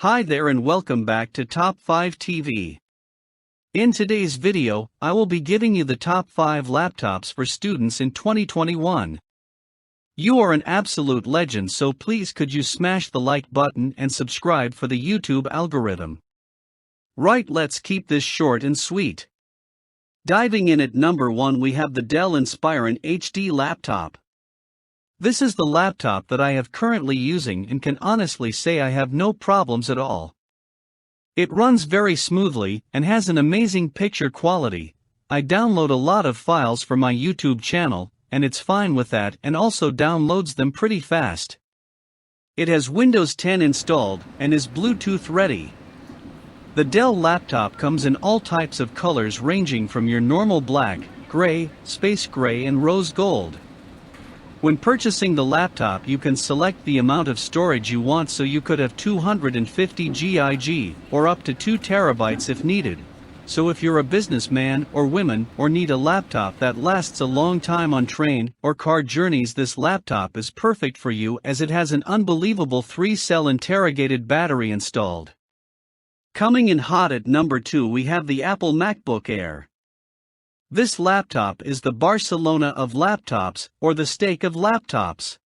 Hi there and welcome back to Top 5 TV. In today's video, I will be giving you the top 5 laptops for students in 2021. You are an absolute legend, so please could you smash the like button and subscribe for the YouTube algorithm. Right, let's keep this short and sweet. Diving in at number 1, we have the Dell Inspiring HD laptop. This is the laptop that I have currently using and can honestly say I have no problems at all. It runs very smoothly and has an amazing picture quality. I download a lot of files for my YouTube channel, and it's fine with that, and also downloads them pretty fast. It has Windows 10 installed and is Bluetooth ready. The Dell laptop comes in all types of colors ranging from your normal black, gray, space gray and rose gold. When purchasing the laptop, you can select the amount of storage you want, so you could have 250 gig or up to 2 terabytes if needed. So if you're a businessman or woman or need a laptop that lasts a long time on train or car journeys, this laptop is perfect for you as it has an unbelievable 3-cell interrogated battery installed. Coming in hot at number 2, we have the Apple MacBook Air. This laptop is the Barcelona of laptops, or the steak of laptops.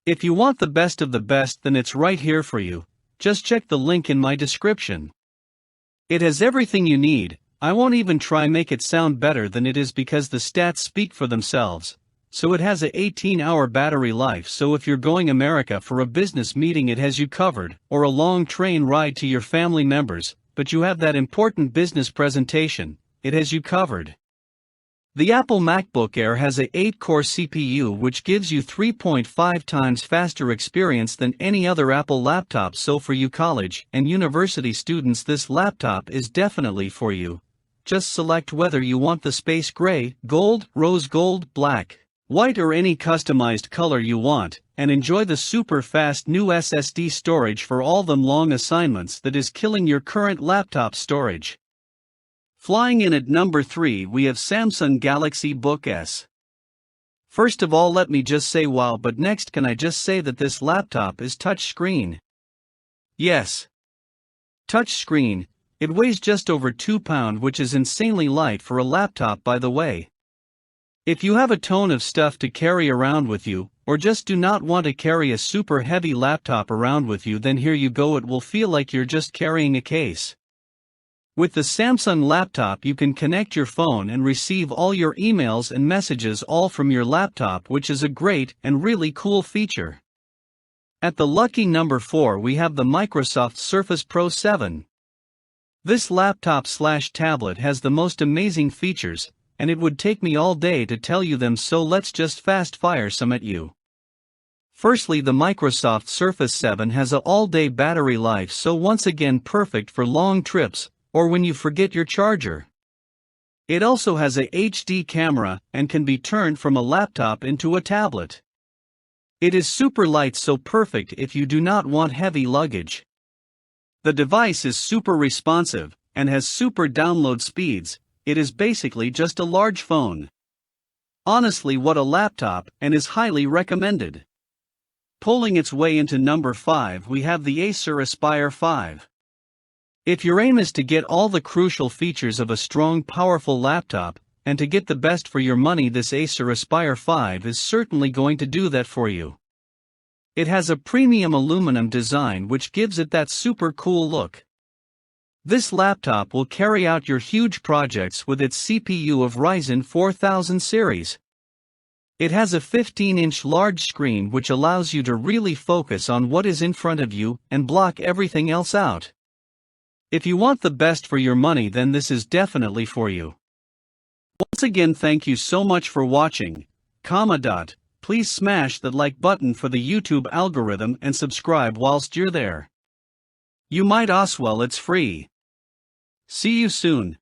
If you want the best of the best, then it's right here for you. Just check the link in my description. It has everything you need. I won't even try make it sound better than it is because the stats speak for themselves. So it has a 18-hour battery life, so if you're going America for a business meeting, it has you covered, or a long train ride to your family members, but you have that important business presentation, it has you covered. The Apple MacBook Air has a 8-core CPU which gives you 3.5 times faster experience than any other Apple laptop, so for you college and university students, this laptop is definitely for you. Just select whether you want the space gray, gold, rose gold, black, white or any customized color you want, and enjoy the super fast new SSD storage for all them long assignments that is killing your current laptop storage. Flying in at number 3, we have Samsung Galaxy Book S. First of all, let me just say wow, but next can I just say that this laptop is touchscreen. Yes. Touchscreen. It weighs just over 2 pounds, which is insanely light for a laptop, by the way. If you have a ton of stuff to carry around with you, or just do not want to carry a super heavy laptop around with you, then here you go, it will feel like you're just carrying a case. With the Samsung laptop, you can connect your phone and receive all your emails and messages all from your laptop, which is a great and really cool feature. At the lucky number 4, we have the Microsoft Surface Pro 7. This laptop/tablet has the most amazing features, and it would take me all day to tell you them, so let's just fast fire some at you. Firstly, the Microsoft Surface 7 has a all-day battery life, so once again perfect for long trips, or when you forget your charger. It also has a HD camera and can be turned from a laptop into a tablet. It is super light, so perfect if you do not want heavy luggage. The device is super responsive and has super download speeds. It is basically just a large phone. Honestly, what a laptop, and is highly recommended. Pulling its way into number 5, we have the Acer Aspire 5. If your aim is to get all the crucial features of a strong, powerful laptop, and to get the best for your money, this Acer Aspire 5 is certainly going to do that for you. It has a premium aluminum design which gives it that super cool look. This laptop will carry out your huge projects with its CPU of Ryzen 4000 series. It has a 15-inch large screen which allows you to really focus on what is in front of you and block everything else out. If you want the best for your money, then this is definitely for you. Once again, thank you so much for watching. Please smash that like button for the YouTube algorithm and subscribe whilst you're there. You might as well, it's free. See you soon.